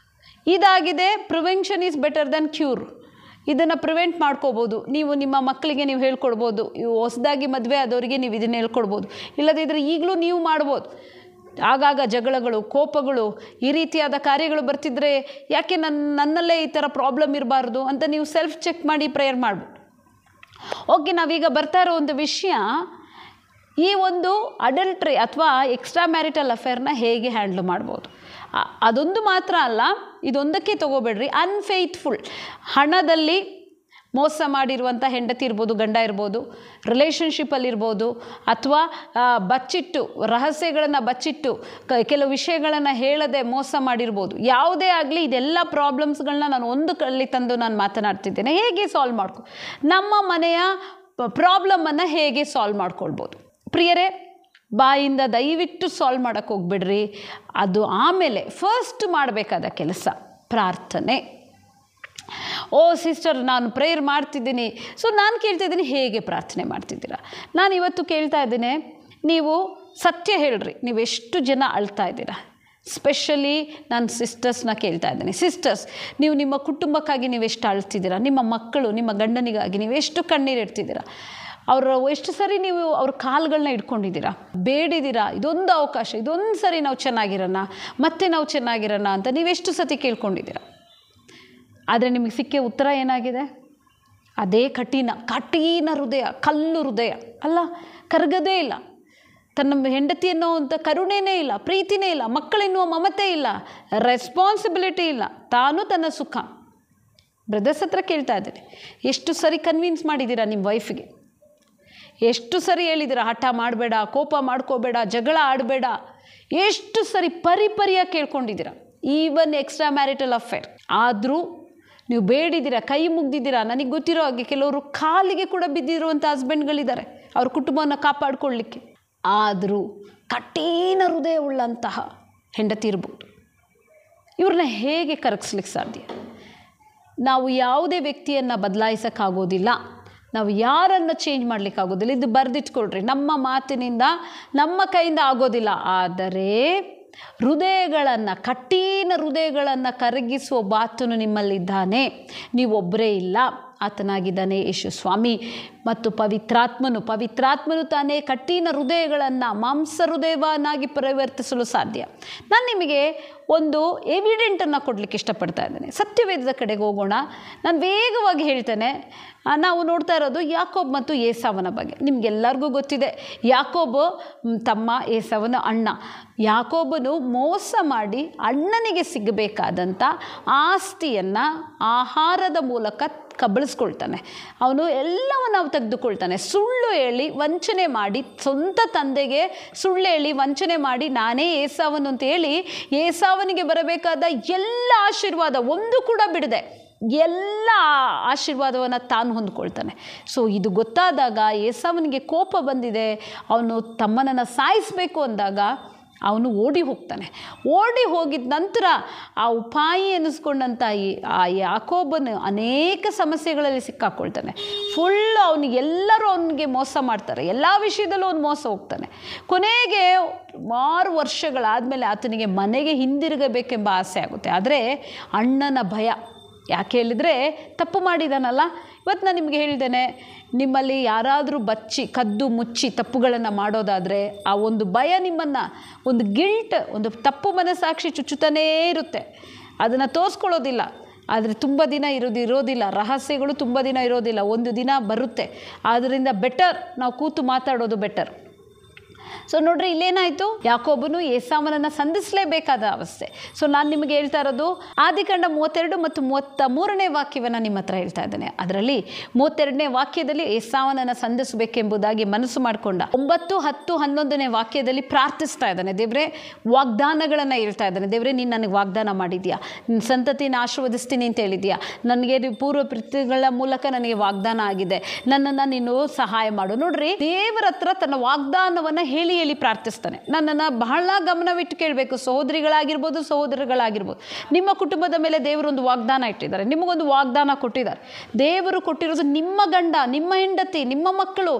ಇದಾಗಿದೆ prevention is better then cure. ಇದನ್ನು ಪ್ರಿವೆಂಟ್ ಮಾಡ್ಕೋಬೋದು. ನೀವು ನಿಮ್ಮ ಮಕ್ಕಳಿಗೆ ನೀವು ಹೇಳ್ಕೊಡ್ಬೋದು, ಇವು ಹೊಸದಾಗಿ ಮದುವೆ ಆದವರಿಗೆ ನೀವು ಇದನ್ನು ಹೇಳ್ಕೊಡ್ಬೋದು. ಇಲ್ಲದಿದ್ದರೆ ಈಗಲೂ ನೀವು ಮಾಡ್ಬೋದು. ಆಗಾಗ ಜಗಳಗಳು, ಕೋಪಗಳು, ಈ ರೀತಿಯಾದ ಕಾರ್ಯಗಳು ಬರ್ತಿದ್ರೆ ಯಾಕೆ ನನ್ನಲ್ಲೇ ಈ ಥರ ಪ್ರಾಬ್ಲಮ್ ಇರಬಾರ್ದು ಅಂತ ನೀವು ಸೆಲ್ಫ್ ಚೆಕ್ ಮಾಡಿ ಪ್ರೇಯರ್ ಮಾಡ್ಬೋದು. ಓಕೆ, ನಾವೀಗ ಬರ್ತಾ ಇರೋ ಒಂದು ವಿಷಯ, ಈ ಒಂದು ಅಡಲ್ಟ್ರಿ ಅಥವಾ ಎಕ್ಸ್ಟ್ರಾ ಮ್ಯಾರಿಟಲ್ ಅಫೇರ್ನ ಹೇಗೆ ಹ್ಯಾಂಡ್ಲ್ ಮಾಡ್ಬೋದು. ಅದೊಂದು ಮಾತ್ರ ಅಲ್ಲ, ಇದೊಂದಕ್ಕೆ ತಗೋಬೇಡ್ರಿ. ಅನ್ಫೇತ್ಫುಲ್, ಹಣದಲ್ಲಿ ಮೋಸ ಮಾಡಿರುವಂಥ ಹೆಂಡತಿ ಇರ್ಬೋದು, ಗಂಡ ಇರ್ಬೋದು, ರಿಲೇಷನ್ಶಿಪ್ಪಲ್ಲಿರ್ಬೋದು, ಅಥವಾ ಬಚ್ಚಿಟ್ಟು ರಹಸ್ಯಗಳನ್ನು ಬಚ್ಚಿಟ್ಟು ಕೆಲವು ವಿಷಯಗಳನ್ನು ಹೇಳದೆ ಮೋಸ ಮಾಡಿರ್ಬೋದು. ಯಾವುದೇ ಆಗಲಿ, ಇದೆಲ್ಲ ಪ್ರಾಬ್ಲಮ್ಸ್ಗಳನ್ನ ನಾನು ಒಂದು ಕಲ್ಲಿ ತಂದು ನಾನು ಮಾತನಾಡ್ತಿದ್ದೇನೆ. ಹೇಗೆ ಸಾಲ್ವ್ ಮಾಡ್ಕೊ, ನಮ್ಮ ಮನೆಯ ಪ್ರಾಬ್ಲಮನ್ನು ಹೇಗೆ ಸಾಲ್ವ್ ಮಾಡ್ಕೊಳ್ಬೋದು. ಪ್ರಿಯರೇ, ಬಾಯಿಂದ ದಯವಿಟ್ಟು ಸಾಲ್ವ್ ಮಾಡೋಕ್ಕೆ ಹೋಗ್ಬಿಡ್ರಿ. ಅದು ಆಮೇಲೆ ಫಸ್ಟ್ ಮಾಡಬೇಕಾದ ಕೆಲಸ ಪ್ರಾರ್ಥನೆ. ಓ ಸಿಸ್ಟರ್, ನಾನು ಪ್ರೇಯರ್ ಮಾಡ್ತಿದ್ದೀನಿ. ಸೊ ನಾನು ಕೇಳ್ತಾಯಿದ್ದೀನಿ, ಹೇಗೆ ಪ್ರಾರ್ಥನೆ ಮಾಡ್ತಿದ್ದೀರಾ? ನಾನು ಇವತ್ತು ಕೇಳ್ತಾ ಇದ್ದೀನಿ, ನೀವು ಸತ್ಯ ಹೇಳ್ರಿ, ನೀವೆಷ್ಟು ಜನ ಅಳ್ತಾ ಇದ್ದೀರಾ? ಸ್ಪೆಷಲಿ ನಾನು ಸಿಸ್ಟರ್ಸ್ನ ಕೇಳ್ತಾ ಇದ್ದೀನಿ. ಸಿಸ್ಟರ್ಸ್, ನೀವು ನಿಮ್ಮ ಕುಟುಂಬಕ್ಕಾಗಿ ನೀವೆಷ್ಟು ಅಳ್ತಿದ್ದೀರಾ? ನಿಮ್ಮ ಮಕ್ಕಳು, ನಿಮ್ಮ ಗಂಡನಿಗಾಗಿ ನೀವೆಷ್ಟು ಕಣ್ಣೀರಿಡ್ತಿದ್ದೀರಾ? ಅವರು ಎಷ್ಟು ಸರಿ ನೀವು ಅವ್ರ ಕಾಲುಗಳನ್ನ ಇಟ್ಕೊಂಡಿದ್ದೀರಾ, ಬೇಡಿದ್ದೀರಾ, ಇದೊಂದು ಅವಕಾಶ, ಇದೊಂದು ಸರಿ ನಾವು ಚೆನ್ನಾಗಿರೋಣ, ಮತ್ತೆ ನಾವು ಚೆನ್ನಾಗಿರೋಣ ಅಂತ ನೀವೆಷ್ಟು ಸತಿ ಕೇಳ್ಕೊಂಡಿದ್ದೀರಾ? ಆದರೆ ನಿಮಗೆ ಸಿಕ್ಕ ಉತ್ತರ ಏನಾಗಿದೆ? ಅದೇ ಕಠಿಣ ಹೃದಯ, ಕಲ್ಲು ಹೃದಯ ಅಲ್ಲ, ಕರಗದೇ ಇಲ್ಲ. ತನ್ನ ಹೆಂಡತಿ ಅನ್ನೋವಂಥ ಕರುಣೆನೇ ಇಲ್ಲ, ಪ್ರೀತಿನೇ ಇಲ್ಲ, ಮಕ್ಕಳೆನ್ನುವ ಮಮತೆ ಇಲ್ಲ, ರೆಸ್ಪಾನ್ಸಿಬಿಲಿಟಿ ಇಲ್ಲ, ತಾನು ತನ್ನ ಸುಖ. ಬ್ರದರ್ಸ್ ಹತ್ರ ಕೇಳ್ತಾ ಇದ್ದೀನಿ, ಎಷ್ಟು ಸರಿ ಕನ್ವಿನ್ಸ್ ಮಾಡಿದ್ದೀರಾ ನಿಮ್ಮ ವೈಫಿಗೆ? ಎಷ್ಟು ಸರಿ ಹೇಳಿದ್ದೀರಾ ಹಠ ಮಾಡಬೇಡ, ಕೋಪ ಮಾಡ್ಕೋಬೇಡ, ಜಗಳ ಆಡಬೇಡ? ಎಷ್ಟು ಸರಿ ಪರಿಪರಿಯಾಗಿ ಕೇಳ್ಕೊಂಡಿದ್ದೀರಾ? ಈವನ್ ಎಕ್ಸ್ಟ್ರಾ ಮ್ಯಾರಿಟಲ್ ಅಫೇರ್ ಆದರೂ ನೀವು ಬೇಡಿದ್ದೀರಾ, ಕೈ ಮುಗ್ದಿದ್ದೀರಾ. ನನಗೆ ಗೊತ್ತಿರೋ ಹಾಗೆ ಕೆಲವರು ಕಾಲಿಗೆ ಕೂಡ ಬಿದ್ದಿರುವಂಥ ಹಸ್ಬೆಂಡ್ಗಳಿದ್ದಾರೆ ಅವ್ರ ಕುಟುಂಬವನ್ನು ಕಾಪಾಡಿಕೊಳ್ಳಲಿಕ್ಕೆ. ಆದರೂ ಕಠಿಣ ಹೃದಯವುಳ್ಳಂತಹ ಹೆಂಡತಿ ಇರ್ಬೋದು. ಇವ್ರನ್ನ ಹೇಗೆ ಕರಗಿಸ್ಲಿಕ್ಕೆ ಸಾಧ್ಯ? ನಾವು ಯಾವುದೇ ವ್ಯಕ್ತಿಯನ್ನು ಬದಲಾಯಿಸೋಕ್ಕಾಗೋದಿಲ್ಲ, ನಾವು ಯಾರನ್ನು ಚೇಂಜ್ ಮಾಡಲಿಕ್ಕಾಗೋದಿಲ್ಲ. ಇದು ಬರೆದಿಟ್ಕೊಳ್ರಿ, ನಮ್ಮ ಮಾತಿನಿಂದ ನಮ್ಮ ಕೈಯಿಂದ ಆಗೋದಿಲ್ಲ. ಆದರೆ ಹೃದಯಗಳನ್ನು, ಕಠಿಣ ಹೃದಯಗಳನ್ನು ಕರಗಿಸುವ ಆತನು ನಿಮ್ಮಲ್ಲಿದ್ದಾನೆ. ನೀವೊಬ್ಬರೇ ಇಲ್ಲ, ಆತನಾಗಿದ್ದಾನೆ ಯೇಸು ಸ್ವಾಮಿ ಮತ್ತು ಪವಿತ್ರಾತ್ಮನು ತಾನೇ ಕಠಿಣ ಹೃದಯಗಳನ್ನು ಮಾಂಸ ಹೃದಯವನ್ನಾಗಿ ಪರಿವರ್ತಿಸಲು ಸಾಧ್ಯ. ನಾನು ನಿಮಗೆ ಒಂದು ಎವಿಡೆಂಟನ್ನು ಕೊಡಲಿಕ್ಕೆ ಇಷ್ಟಪಡ್ತಾ ಇದ್ದೇನೆ. ಸತ್ಯವೇದದ ಕಡೆಗೆ ಹೋಗೋಣ. ನಾನು ವೇಗವಾಗಿ ಹೇಳ್ತೇನೆ. ನಾವು ನೋಡ್ತಾ ಇರೋದು ಯಾಕೋಬ್ ಮತ್ತು ಏಸಾವನ ಬಗ್ಗೆ. ನಿಮಗೆಲ್ಲರಿಗೂ ಗೊತ್ತಿದೆ, ಯಾಕೋಬ್ ತಮ್ಮ, ಏಸಾವನ ಅಣ್ಣ. ಯಾಕೋಬನು ಮೋಸ ಮಾಡಿ ಅಣ್ಣನಿಗೆ ಸಿಗಬೇಕಾದಂಥ ಆಸ್ತಿಯನ್ನು ಆಹಾರದ ಮೂಲಕ ಕಬಳಿಸ್ಕೊಳ್ತಾನೆ, ಅವನು ಎಲ್ಲವನ್ನು ತೆಗೆದುಕೊಳ್ತಾನೆ. ಸುಳ್ಳು ಹೇಳಿ ವಂಚನೆ ಮಾಡಿ, ಸ್ವಂತ ತಂದೆಗೆ ಸುಳ್ಳು ಹೇಳಿ ವಂಚನೆ ಮಾಡಿ ನಾನೇ ಏಸಾವನು ಅಂತ ಹೇಳಿ ಏಸಾವನಿಗೆ ಬರಬೇಕಾದ ಎಲ್ಲ ಆಶೀರ್ವಾದ ಒಂದು ಕೂಡ ಬಿಡದೆ ಎಲ್ಲ ಆಶೀರ್ವಾದವನ್ನು ತಾನು ಹೊಂದ್ಕೊಳ್ತಾನೆ. ಸೊ ಇದು ಗೊತ್ತಾದಾಗ ಏಸಾವನಿಗೆ ಕೋಪ ಬಂದಿದೆ, ಅವನು ತಮ್ಮನನ್ನು ಸಾಯಿಸಬೇಕು ಅಂದಾಗ ಅವನು ಓಡಿ ಹೋಗ್ತಾನೆ. ಓಡಿ ಹೋಗಿದ ನಂತರ ಆ ಉಪಾಯಿ ಅನ್ನಿಸ್ಕೊಂಡಂಥ ಆ ಯಾಕೋಬನು ಅನೇಕ ಸಮಸ್ಯೆಗಳಲ್ಲಿ ಸಿಕ್ಕಾಕೊಳ್ತಾನೆ. ಫುಲ್ಲು ಎಲ್ಲರೂ ಅವನಿಗೆ ಮೋಸ ಮಾಡ್ತಾರೆ, ಎಲ್ಲ ವಿಷಯದಲ್ಲೂ ಅವನು ಮೋಸ ಹೋಗ್ತಾನೆ. ಕೊನೆಗೆ 6 ವರ್ಷಗಳಾದಮೇಲೆ ಆತನಿಗೆ ಮನೆಗೆ ಹಿಂದಿರುಗಬೇಕೆಂಬ ಆಸೆ ಆಗುತ್ತೆ. ಆದರೆ ಅಣ್ಣನ ಭಯ, ಯಾಕೆ ಹೇಳಿದರೆ ತಪ್ಪು ಮಾಡಿದಾನಲ್ಲ. ಇವತ್ತು ನಾನು ನಿಮಗೆ ಹೇಳಿದ್ದೇನೆ, ನಿಮ್ಮಲ್ಲಿ ಯಾರಾದರೂ ಕದ್ದು ಮುಚ್ಚಿ ತಪ್ಪುಗಳನ್ನು ಮಾಡೋದಾದರೆ ಆ ಒಂದು ಭಯ ನಿಮ್ಮನ್ನು, ಒಂದು ಗಿಲ್ಟ್, ಒಂದು ತಪ್ಪು ಮನಸ್ಸಾಕ್ಷಿ ಚುಚ್ಚುತ್ತಾನೇ ಇರುತ್ತೆ. ಅದನ್ನು ತೋರಿಸ್ಕೊಳ್ಳೋದಿಲ್ಲ, ಆದರೆ ತುಂಬ ದಿನ ಇರೋದಿಲ್ಲ. ರಹಸ್ಯಗಳು ತುಂಬ ದಿನ ಇರೋದಿಲ್ಲ, ಒಂದು ದಿನ ಬರುತ್ತೆ. ಆದ್ದರಿಂದ ಬೆಟರ್ ನಾವು ಕೂತು ಮಾತಾಡೋದು ಬೆಟರ್. ಸೊ ನೋಡ್ರಿ, ಇಲ್ಲೇನಾಯಿತು, ಯಾಕೋಬನು ಏಸಾವನನ್ನು ಸಂಧಿಸಲೇಬೇಕಾದ ಅವಸ್ಥೆ. ಸೊ ನಾನು ನಿಮಗೆ ಹೇಳ್ತಾ ಇರೋದು ಆದಿಕಾಂಡ 32 ಮತ್ತು 33ನೇ ವಾಕ್ಯವನ್ನು ನಿಮ್ಮ ಹತ್ರ ಹೇಳ್ತಾ ಇದ್ದೇನೆ. ಅದರಲ್ಲಿ 32ನೇ ವಾಕ್ಯದಲ್ಲಿ ಏಸಾವನನ್ನು ಸಂಧಿಸಬೇಕೆಂಬುದಾಗಿ ಮನಸ್ಸು ಮಾಡಿಕೊಂಡ. 9, 10, 11ನೇ ವಾಕ್ಯದಲ್ಲಿ ಪ್ರಾರ್ಥಿಸ್ತಾ ಇದ್ದಾನೆ. ದೇವರೇ, ವಾಗ್ದಾನಗಳನ್ನು ಹೇಳ್ತಾ ಇದ್ದಾನೆ. ದೇವರೇ, ನೀನು ನನಗೆ ವಾಗ್ದಾನ ಮಾಡಿದ್ಯಾ, ನಿನ್ನ ಸಂತತಿನ ಆಶೀರ್ವದಿಸ್ತೀನಿ ಅಂತ ಹೇಳಿದ್ಯಾ, ನನಗೆ ಪೂರ್ವ ಪ್ರೀತಿಗಳ ಮೂಲಕ ನನಗೆ ವಾಗ್ದಾನ ಆಗಿದೆ, ನನ್ನನ್ನು ನೀನು ಸಹಾಯ ಮಾಡು. ನೋಡ್ರಿ, ದೇವರ ಹತ್ರ ತನ್ನ ವಾಗ್ದಾನವನ್ನು ಹೇಳಿ ಪ್ರಾರ್ಥಿಸ್ತಾನೆ. ನನ್ನನ್ನು ಬಹಳ ಗಮನವಿಟ್ಟು ಕೇಳಬೇಕು. ಸಹೋದರಿಗಳಾಗಿರ್ಬೋದು, ಸಹೋದರಗಳಾಗಿರ್ಬೋದು, ನಿಮ್ಮ ಕುಟುಂಬದ ಮೇಲೆ ದೇವರೊಂದು ವಾಗ್ದಾನ ಇಟ್ಟಿದ್ದಾರೆ, ನಿಮಗೊಂದು ವಾಗ್ದಾನ ಕೊಟ್ಟಿದ್ದಾರೆ. ದೇವರು ಕೊಟ್ಟಿರೋದು ನಿಮ್ಮ ಗಂಡ, ನಿಮ್ಮ ಹೆಂಡತಿ, ನಿಮ್ಮ ಮಕ್ಕಳು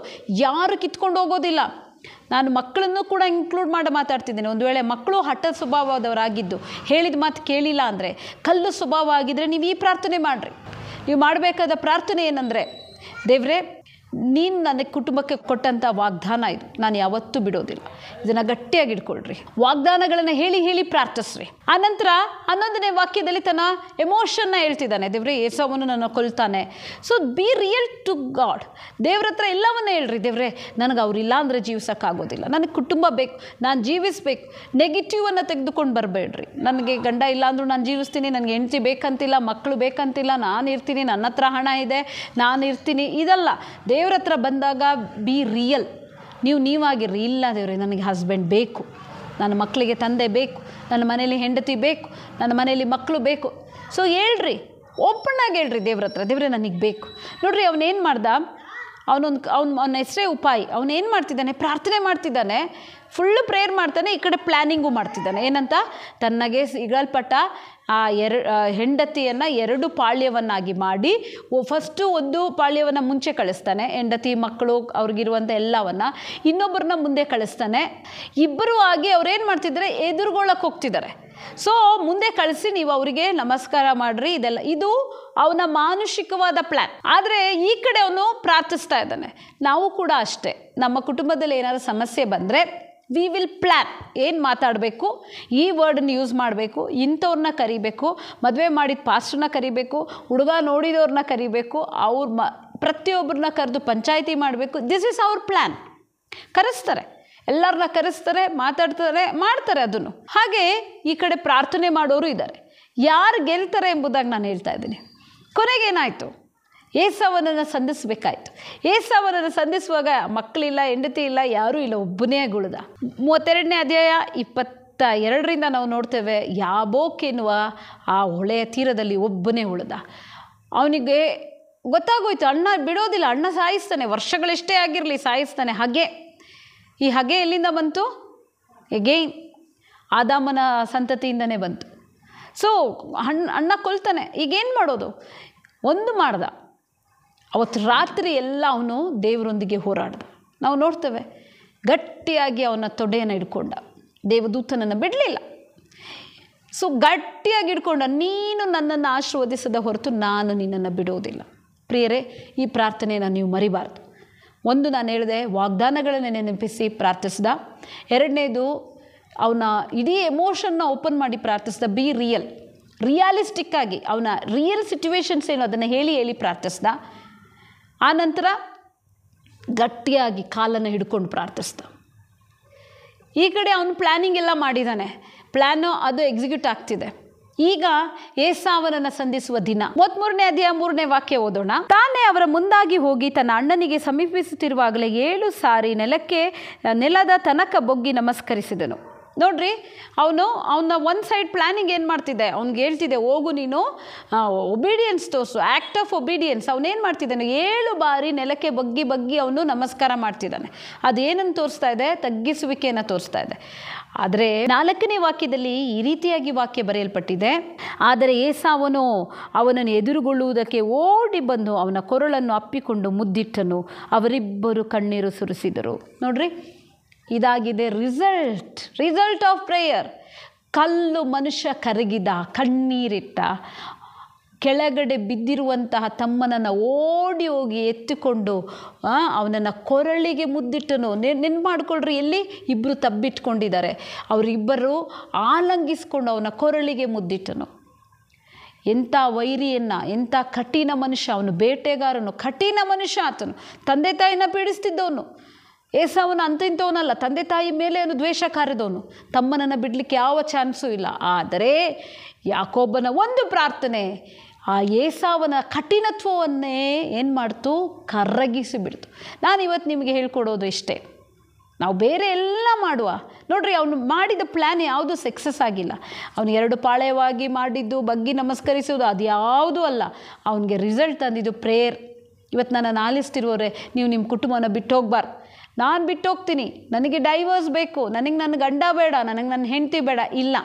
ಯಾರು ಕಿತ್ಕೊಂಡು ಹೋಗೋದಿಲ್ಲ. ನಾನು ಮಕ್ಕಳನ್ನು ಕೂಡ ಇನ್ಕ್ಲೂಡ್ ಮಾಡಿ ಮಾತಾಡ್ತಿದ್ದೀನಿ. ಒಂದು ವೇಳೆ ಮಕ್ಕಳು ಹಠ ಸ್ವಭಾವದವರಾಗಿದ್ದು ಹೇಳಿದ ಮಾತು ಕೇಳಿಲ್ಲ ಅಂದರೆ, ಕಲ್ಲು ಸ್ವಭಾವ ಆಗಿದ್ದರೆ ನೀವು ಈ ಪ್ರಾರ್ಥನೆ ಮಾಡಿರಿ. ನೀವು ಮಾಡಬೇಕಾದ ಪ್ರಾರ್ಥನೆ ಏನಂದರೆ, ದೇವರೇ, ನೀನು ನನಗೆ ಕುಟುಂಬಕ್ಕೆ ಕೊಟ್ಟಂಥ ವಾಗ್ದಾನ ಇದು, ನಾನು ಯಾವತ್ತೂ ಬಿಡೋದಿಲ್ಲ, ಇದನ್ನು ಗಟ್ಟಿಯಾಗಿ ಇಟ್ಕೊಳ್ರಿ. ವಾಗ್ದಾನಗಳನ್ನು ಹೇಳಿ ಪ್ರಾರ್ಥಿಸ್ರಿ. ಆನಂತರ 11ನೇ ವಾಕ್ಯದಲ್ಲಿ ತನ್ನ ಎಮೋಷನ್ನ ಹೇಳ್ತಿದ್ದಾನೆ. ದೇವರೇ, ಏಸಾವನು ನನ್ನ ಕೊಲ್ತಾನೆ. So be real to God. ದೇವ್ರ ಹತ್ರ ಎಲ್ಲವನ್ನ ಹೇಳ್ರಿ. ದೇವರೇ, ನನಗೆ ಅವರಿಲ್ಲ ಅಂದರೆ ಜೀವಿಸೋಕ್ಕಾಗೋದಿಲ್ಲ, ನನಗೆ ಕುಟುಂಬ ಬೇಕು, ನಾನು ಜೀವಿಸಬೇಕು. ನೆಗೆಟಿವನ್ನು ತೆಗೆದುಕೊಂಡು ಬರಬೇಡ್ರಿ. ನನಗೆ ಗಂಡ ಇಲ್ಲ ಅಂದರೂ ನಾನು ಜೀವಿಸ್ತೀನಿ, ನನಗೆ ಹೆಂಡತಿ ಬೇಕಂತಿಲ್ಲ, ಮಕ್ಕಳು ಬೇಕಂತಿಲ್ಲ, ನಾನು ಇರ್ತೀನಿ, ನನ್ನ ಹತ್ರ ಹಣ ಇದೆ, ನಾನು ಇರ್ತೀನಿ, ಇದಲ್ಲ. ದೇವ್ರ ಹತ್ರ ಬಂದಾಗ ಬಿ ರಿಯಲ್. ನೀವಾಗಿರ್ರಿ. ಇಲ್ಲ ದೇವ್ರೆ, ನನಗೆ ಹಸ್ಬೆಂಡ್ ಬೇಕು, ನನ್ನ ಮಕ್ಕಳಿಗೆ ತಂದೆ ಬೇಕು, ನನ್ನ ಮನೇಲಿ ಹೆಂಡತಿ ಬೇಕು, ನನ್ನ ಮನೇಲಿ ಮಕ್ಕಳು ಬೇಕು. ಸೊ ಹೇಳ್ರಿ, ಓಪನ್ನಾಗಿ ಹೇಳ್ರಿ ದೇವ್ರ ಹತ್ರ, ದೇವ್ರೆ ನನಗೆ ಬೇಕು. ನೋಡ್ರಿ, ಅವನೇನು ಮಾಡ್ದ, ಅವನ ಹೆಸರೇ ಉಪಾಯಿ. ಅವನೇನು ಮಾಡ್ತಿದ್ದಾನೆ, ಪ್ರಾರ್ಥನೆ ಮಾಡ್ತಿದ್ದಾನೆ, ಫುಲ್ಲು ಪ್ರೇಯರ್ ಮಾಡ್ತಾನೆ, ಈ ಕಡೆ ಪ್ಲ್ಯಾನಿಂಗು ಮಾಡ್ತಿದ್ದಾನೆ. ಏನಂತ, ತನ್ನಗೆ ಇಗಲ್ಪಟ್ಟ ಆ ಹೆಂಡತಿಯನ್ನು 2 ಪಾಳ್ಯವನ್ನಾಗಿ ಮಾಡಿ, ಫಸ್ಟು ಒಂದು ಪಾಳ್ಯವನ್ನು ಮುಂಚೆ ಕಳಿಸ್ತಾನೆ, ಹೆಂಡತಿ ಮಕ್ಕಳು ಅವ್ರಿಗಿರುವಂಥ ಎಲ್ಲವನ್ನು. ಇನ್ನೊಬ್ಬರನ್ನ ಮುಂದೆ ಕಳಿಸ್ತಾನೆ. ಇಬ್ಬರು ಆಗಿ ಅವ್ರೇನು ಮಾಡ್ತಿದ್ದಾರೆ, ಎದುರುಗೊಳ್ಳಕ್ಕೆ ಹೋಗ್ತಿದ್ದಾರೆ. ಸೊ ಮುಂದೆ ಕಳಿಸಿ ನೀವು ಅವರಿಗೆ ನಮಸ್ಕಾರ ಮಾಡಿರಿ. ಇದೆಲ್ಲ ಇದು ಅವನ ಮಾನುಷಿಕವಾದ ಪ್ಲ್ಯಾನ್. ಆದರೆ ಈ ಕಡೆ ಅವನು ಪ್ರಾರ್ಥಿಸ್ತಾ ಇದ್ದಾನೆ. ನಾವು ಕೂಡ ಅಷ್ಟೇ, ನಮ್ಮ ಕುಟುಂಬದಲ್ಲಿ ಏನಾದರೂ ಸಮಸ್ಯೆ ಬಂದರೆ ವಿ ವಿಲ್ ಪ್ಲ್ಯಾನ್. ಏನು ಮಾತಾಡಬೇಕು, ಈ ವರ್ಡನ್ನ ಯೂಸ್ ಮಾಡಬೇಕು, ಇಂಥವ್ರನ್ನ ಕರಿಬೇಕು, ಮದುವೆ ಮಾಡಿದ ಪಾಸ್ಟ್ರನ್ನ ಕರಿಬೇಕು, ಹುಡುಗ ನೋಡಿದವ್ರನ್ನ ಕರಿಬೇಕು, ಪ್ರತಿಯೊಬ್ಬರನ್ನ ಕರೆದು ಪಂಚಾಯಿತಿ ಮಾಡಬೇಕು. This is our plan. ಕರೆಸ್ತಾರೆ, ಎಲ್ಲರನ್ನ ಕರೆಸ್ತಾರೆ, ಮಾತಾಡ್ತಾರೆ, ಮಾಡ್ತಾರೆ ಅದನ್ನು. ಹಾಗೆ ಈ ಕಡೆ ಪ್ರಾರ್ಥನೆ ಮಾಡೋರು ಇದ್ದಾರೆ. ಯಾರು ಗೆಲ್ತಾರೆ ಎಂಬುದಾಗಿ ನಾನು ಹೇಳ್ತಾ ಇದ್ದೀನಿ. ಕೊನೆಗೇನಾಯಿತು, ಏಸಾವನನ್ನು ಸಂಧಿಸಬೇಕಾಯ್ತು. ಏಸಾವನನ್ನು ಸಂಧಿಸುವಾಗ ಮಕ್ಕಳಿಲ್ಲ, ಹೆಂಡತಿ ಇಲ್ಲ, ಯಾರೂ ಇಲ್ಲ, ಒಬ್ಬನೇ ಉಳಿದ. 32ನೇ ಅಧ್ಯಾಯ 22ರಿಂದ ನಾವು ನೋಡ್ತೇವೆ, ಯಾಬೋಕ್ ಎನ್ನುವ ಆ ಹೊಳೆಯ ತೀರದಲ್ಲಿ ಒಬ್ಬನೇ ಉಳಿದ. ಅವನಿಗೆ ಗೊತ್ತಾಗೋಯ್ತು, ಅಣ್ಣ ಬಿಡೋದಿಲ್ಲ, ಅಣ್ಣ ಸಾಯಿಸ್ತಾನೆ, ವರ್ಷಗಳೆಷ್ಟೇ ಆಗಿರಲಿ ಸಾಯಿಸ್ತಾನೆ. ಈ ಹಗೆ ಎಲ್ಲಿಂದ ಬಂತು? ಎಗೈನ್ ಆದಾಮನ ಸಂತತಿಯಿಂದನೇ ಬಂತು. ಸೊ ಅಣ್ಣ ಕೊಲ್ತಾನೆ. ಈಗೇನು ಮಾಡೋದು? ಒಂದು ಮಾಡ್ದ, ಅವತ್ತು ರಾತ್ರಿ ಎಲ್ಲ ಅವನು ದೇವರೊಂದಿಗೆ ಹೋರಾಡ್ದ. ನಾವು ನೋಡ್ತೇವೆ, ಗಟ್ಟಿಯಾಗಿ ಅವನ ತೊಡೆಯನ್ನು ಹಿಡ್ಕೊಂಡ, ದೇವದೂತನನ್ನು ಬಿಡಲಿಲ್ಲ. ಸೊ ಗಟ್ಟಿಯಾಗಿ ಹಿಡ್ಕೊಂಡ, ನೀನು ನನ್ನನ್ನು ಆಶೀರ್ವದಿಸದ ಹೊರತು ನಾನು ನಿನ್ನನ್ನು ಬಿಡೋದಿಲ್ಲ. ಪ್ರಿಯರೇ, ಈ ಪ್ರಾರ್ಥನೆಯನ್ನು ನೀವು ಮರಿಬಾರ್ದು. ಒಂದು, ನಾನು ಹೇಳಿದೆ, ವಾಗ್ದಾನಗಳನ್ನು ನೆನಪಿಸಿ ಪ್ರಾರ್ಥಿಸ್ದ. ಎರಡನೇದು, ಅವನ ಇಡೀ ಎಮೋಷನ್ನ ಓಪನ್ ಮಾಡಿ ಪ್ರಾರ್ಥಿಸ್ದ. ಬಿ ರಿಯಾಲಿಸ್ಟಿಕ್ಕಾಗಿ ಅವನ ರಿಯಲ್ ಸಿಚುವೇಶನ್ಸ್ ಏನು ಅದನ್ನು ಹೇಳಿ ಪ್ರಾರ್ಥಿಸ್ದ. ಆನಂತರ ಗಟ್ಟಿಯಾಗಿ ಕಾಲನ್ನು ಹಿಡ್ಕೊಂಡು ಪ್ರಾರ್ಥಿಸ್ದ. ಈ ಕಡೆ ಅವನು ಪ್ಲ್ಯಾನಿಂಗ್ ಎಲ್ಲ ಮಾಡಿದ್ದಾನೆ, ಪ್ಲ್ಯಾನು ಅದು ಎಕ್ಸಿಕ್ಯೂಟ್ ಆಗ್ತಿದೆ. ಈಗ ಏಸಾವನನ್ನು ಸಂಧಿಸುವ ದಿನ. 33ನೇ ಅಧ್ಯಾಯ 3ನೇ ವಾಕ್ಯ ಓದೋಣ. ತಾನೇ ಅವರ ಮುಂದಾಗಿ ಹೋಗಿ ತನ್ನ ಅಣ್ಣನಿಗೆ ಸಮೀಪಿಸುತ್ತಿರುವಾಗಲೇ 7 ಸಾರಿ ನೆಲದ ತನಕ ಬೊಗ್ಗಿ ನಮಸ್ಕರಿಸಿದನು. ನೋಡ್ರಿ, ಅವನ ಒಂದು ಸೈಡ್ ಪ್ಲ್ಯಾನಿಂಗ್ ಏನು ಮಾಡ್ತಿದ್ದೆ, ಅವ್ನಿಗೆ ಹೇಳ್ತಿದ್ದೆ ಹೋಗು ನೀನು ಒಬೀಡಿಯನ್ಸ್ ತೋರಿಸು, ಆ್ಯಕ್ಟ್ ಆಫ್ ಒಬೀಡಿಯನ್ಸ್. ಅವನೇನು ಮಾಡ್ತಿದ್ದಾನೆ, 7 ಬಾರಿ ನೆಲಕ್ಕೆ ಬಗ್ಗಿ ಅವನು ನಮಸ್ಕಾರ ಮಾಡ್ತಿದ್ದಾನೆ. ಅದೇನನ್ನು ತೋರಿಸ್ತಾ ಇದೆ, ತಗ್ಗಿಸುವಿಕೆಯನ್ನು ತೋರಿಸ್ತಾ ಇದೆ. ಆದರೆ 4ನೇ ವಾಕ್ಯದಲ್ಲಿ ಈ ರೀತಿಯಾಗಿ ವಾಕ್ಯ ಬರೆಯಲ್ಪಟ್ಟಿದೆ, ಆದರೆ ಏಸಾವನು ಅವನನ್ನು ಎದುರುಗೊಳ್ಳುವುದಕ್ಕೆ ಓಡಿ ಬಂದು ಅವನ ಕೊರಳನ್ನು ಅಪ್ಪಿಕೊಂಡು ಮುದ್ದಿಟ್ಟನು. ಅವರಿಬ್ಬರು ಕಣ್ಣೀರು ಸುರಿಸಿದರು. ನೋಡ್ರಿ, ಇದಾಗಿದೆ ರಿಸಲ್ಟ್ ಆಫ್ ಪ್ರೇಯರ್. ಕಲ್ಲು ಮನುಷ್ಯ ಕರಗಿದ, ಕಣ್ಣೀರಿಟ್ಟ, ಕೆಳಗಡೆ ಬಿದ್ದಿರುವಂತಹ ತಮ್ಮನನ್ನು ಓಡಿ ಹೋಗಿ ಎತ್ತಿಕೊಂಡು ಅವನನ್ನು ಕೊರಳಿಗೆ ಮುದ್ದಿಟ್ಟನು. ನೆನ್ಪು ಮಾಡ್ಕೊಳ್ರಿ, ಎಲ್ಲಿ ಇಬ್ಬರು ತಬ್ಬಿಟ್ಕೊಂಡಿದ್ದಾರೆ, ಅವರಿಬ್ಬರು ಆಲಂಗಿಸ್ಕೊಂಡು ಅವನ ಕೊರಳಿಗೆ ಮುದ್ದಿಟ್ಟನು. ಎಂಥ ವೈರಿಯನ್ನು, ಎಂಥ ಕಠಿಣ ಮನುಷ್ಯ ಅವನು, ಬೇಟೆಗಾರನು, ಕಠಿಣ ಮನುಷ್ಯ ಆತನು. ತಂದೆ ತಾಯಿನ ಪೀಡಿಸ್ತಿದ್ದವನು. ಏಸಾವನ ಇಂಥವನಲ್ಲ, ತಂದೆ ತಾಯಿ ಮೇಲೆ ಅವನು ದ್ವೇಷ ಕಾರಿದವನು, ತಮ್ಮನನ್ನು ಬಿಡಲಿಕ್ಕೆ ಯಾವ ಚಾನ್ಸೂ ಇಲ್ಲ. ಆದರೆ ಯಾಕೋಬನ ಒಂದು ಪ್ರಾರ್ಥನೆ ಆ ಏಸಾವನ ಕಠಿಣತ್ವವನ್ನೇ ಏನು ಮಾಡ್ತು, ಕರಗಿಸಿಬಿಡ್ತು. ನಾನಿವತ್ತು ನಿಮಗೆ ಹೇಳ್ಕೊಡೋದು ಇಷ್ಟೇ, ನಾವು ಬೇರೆ ಎಲ್ಲ ಮಾಡುವ. ನೋಡ್ರಿ, ಅವನು ಮಾಡಿದ ಪ್ಲ್ಯಾನ್ ಯಾವುದು ಸಕ್ಸಸ್ ಆಗಿಲ್ಲ. ಅವನು 2 ಪಾಳೆಯವಾಗಿ ಮಾಡಿದ್ದು, ಬಗ್ಗಿ ನಮಸ್ಕರಿಸೋದು, ಅದು ಯಾವುದೂ ಅಲ್ಲ. ಅವನಿಗೆ ರಿಸಲ್ಟ್ ತಂದಿದ್ದು ಪ್ರೇಯರ್. ಇವತ್ತು ನನ್ನನ್ನು ಆಲಿಸ್ತಿರುವವರೇ, ನೀವು ನಿಮ್ಮ ಕುಟುಂಬನ ಬಿಟ್ಟು ಹೋಗ್ಬಾರ್ದು. ನಾನು ಬಿಟ್ಟು ಹೋಗ್ತೀನಿ, ನನಗೆ ಡೈವರ್ಸ್ ಬೇಕು, ನನಗೆ ನನ್ನ ಗಂಡ ಬೇಡ, ನನಗೆ ನನ್ನ ಹೆಂಡತಿ ಬೇಡ, ಇಲ್ಲ.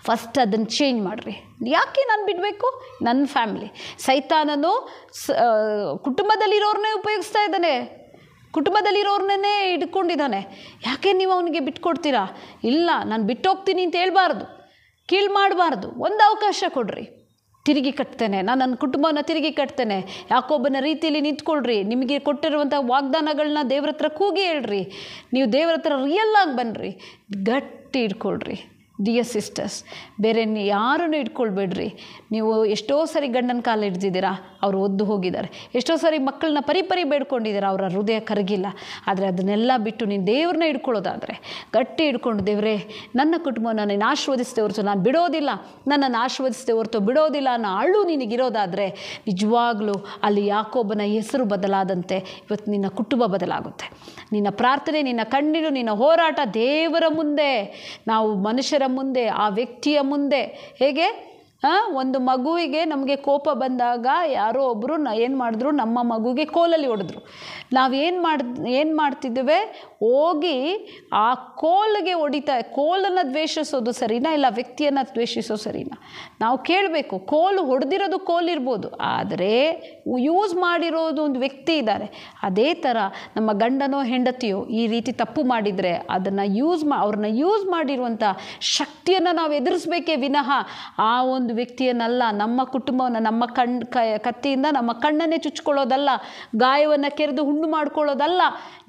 ಫಸ್ಟ್ ಅದನ್ನು ಚೇಂಜ್ ಮಾಡಿರಿ. ಯಾಕೆ ನಾನು ಬಿಡಬೇಕು? ನನ್ನ ಫ್ಯಾಮಿಲಿ. ಸೈತಾನನು ಕುಟುಂಬದಲ್ಲಿರೋರನ್ನೇ ಉಪಯೋಗಿಸ್ತಾ ಇದ್ದಾನೆ, ಕುಟುಂಬದಲ್ಲಿರೋರನ್ನೇ ಹಿಡ್ಕೊಂಡಿದ್ದಾನೆ. ಯಾಕೆ ನೀವು ಅವನಿಗೆ ಬಿಟ್ಕೊಡ್ತೀರಾ? ಇಲ್ಲ, ನಾನು ಬಿಟ್ಟು ಹೋಗ್ತೀನಿ ಅಂತ ಹೇಳ್ಬಾರ್ದು, ಕೀಳು ಮಾಡಬಾರ್ದು. ಒಂದು ಅವಕಾಶ ಕೊಡ್ರಿ, ತಿರುಗಿ ಕಟ್ತೇನೆ, ನಾನು ನನ್ನ ಕುಟುಂಬವನ್ನು ತಿರುಗಿ ಕಟ್ತೇನೆ. ಯಾಕೋಬನ ರೀತಿಯಲ್ಲಿ ನಿಂತ್ಕೊಳ್ರಿ. ನಿಮಗೆ ಕೊಟ್ಟಿರುವಂಥ ವಾಗ್ದಾನಗಳನ್ನ ದೇವ್ರ ಹತ್ರ ಕೂಗಿ ಹೇಳ್ರಿ. ನೀವು ದೇವ್ರ ಹತ್ರ ರಿಯಲ್ ಆಗಿ ಬನ್ನಿರಿ, ಗಟ್ಟಿ ಇಟ್ಕೊಳ್ರಿ. ಡಿಯರ್ ಸಿಸ್ಟರ್ಸ್, ಬೇರೆ ಯಾರನ್ನು ಇಟ್ಕೊಳ್ಬೇಡ್ರಿ. ನೀವು ಎಷ್ಟೋ ಸರಿ ಗಂಡನ ಕಾಲ ಹಿಡ್ದಿದ್ದೀರಾ, ಅವರು ಒದ್ದು ಹೋಗಿದ್ದಾರೆ. ಎಷ್ಟೋ ಸರಿ ಮಕ್ಕಳನ್ನ ಪರಿ ಬೇಡ್ಕೊಂಡಿದ್ದೀರಾ, ಅವರ ಹೃದಯ ಕರಗಿಲ್ಲ. ಆದರೆ ಅದನ್ನೆಲ್ಲ ಬಿಟ್ಟು ನೀನು ದೇವ್ರನ್ನ ಹಿಡ್ಕೊಳ್ಳೋದಾದರೆ ಗಟ್ಟಿ ಹಿಡ್ಕೊಂಡು, ದೇವರೇ ನನ್ನ ಕುಟುಂಬನ ನೀನು ಆಶೀರ್ವದಿಸದೆ ಹೊರತು ನಾನು ಬಿಡೋದಿಲ್ಲ, ನನ್ನನ್ನು ಆಶೀರ್ವದಿಸದೆ ಹೊರತು ಬಿಡೋದಿಲ್ಲ ಅನ್ನೋ ಅಳು ನಿನಗಿರೋದಾದರೆ ನಿಜವಾಗ್ಲೂ ಅಲ್ಲಿ ಯಾಕೋಬನ ಹೆಸರು ಬದಲಾದಂತೆ ಇವತ್ತು ನಿನ್ನ ಕುಟುಂಬ ಬದಲಾಗುತ್ತೆ. ನಿನ್ನ ಪ್ರಾರ್ಥನೆ, ನಿನ್ನ ಕಣ್ಣೀರು, ನಿನ್ನ ಹೋರಾಟ ದೇವರ ಮುಂದೆ, ನಾವು ಮನುಷ್ಯರ ಮುಂದೆ, ಆ ವ್ಯಕ್ತಿಯ ಮುಂದೆ. ಹೇಗೆ ಒಂದು ಮಗುವಿಗೆ ನಮಗೆ ಕೋಪ ಬಂದಾಗ ಯಾರೋ ಒಬ್ಬರು ಏನು ಮಾಡಿದ್ರು, ನಮ್ಮ ಮಗುಗೆ ಕೋಲಲ್ಲಿ ಹೊಡೆದ್ರು. ಏನು ಮಾಡ್ತಿದ್ದೇವೆ, ಹೋಗಿ ಆ ಕೋಲಿಗೆ ಕೋಲನ್ನು ದ್ವೇಷಿಸೋದು ಸರಿನಾ, ಇಲ್ಲ ವ್ಯಕ್ತಿಯನ್ನು ದ್ವೇಷಿಸೋ ಸರಿನಾ? ನಾವು ಕೇಳಬೇಕು. ಕೋಲು ಹೊಡೆದಿರೋದು ಕೋಲಿರ್ಬೋದು, ಆದರೆ ಯೂಸ್ ಮಾಡಿರೋದು ಒಂದು ವ್ಯಕ್ತಿ ಇದ್ದಾರೆ. ಅದೇ ಥರ ನಮ್ಮ ಗಂಡನೋ ಹೆಂಡತಿಯೋ ಈ ರೀತಿ ತಪ್ಪು ಮಾಡಿದರೆ ಅದನ್ನು ಅವ್ರನ್ನ ಯೂಸ್ ಮಾಡಿರುವಂಥ ಶಕ್ತಿಯನ್ನು ನಾವು ಎದುರಿಸ್ಬೇಕೇ ವಿನಃ ಆ ಒಂದು ವ್ಯಕ್ತಿಯನ್ನಲ್ಲ, ನಮ್ಮ ಕುಟುಂಬವನ್ನು ನಮ್ಮ ಕತ್ತಿಯಿಂದ ನಮ್ಮ ಕಣ್ಣನ್ನೇ ಚುಚ್ಕೊಳ್ಳೋದಲ್ಲ, ಗಾಯವನ್ನು ಕೆರೆದು ಹುಣ್ಣು ಮಾಡ್ಕೊಳ್ಳೋದಲ್ಲ.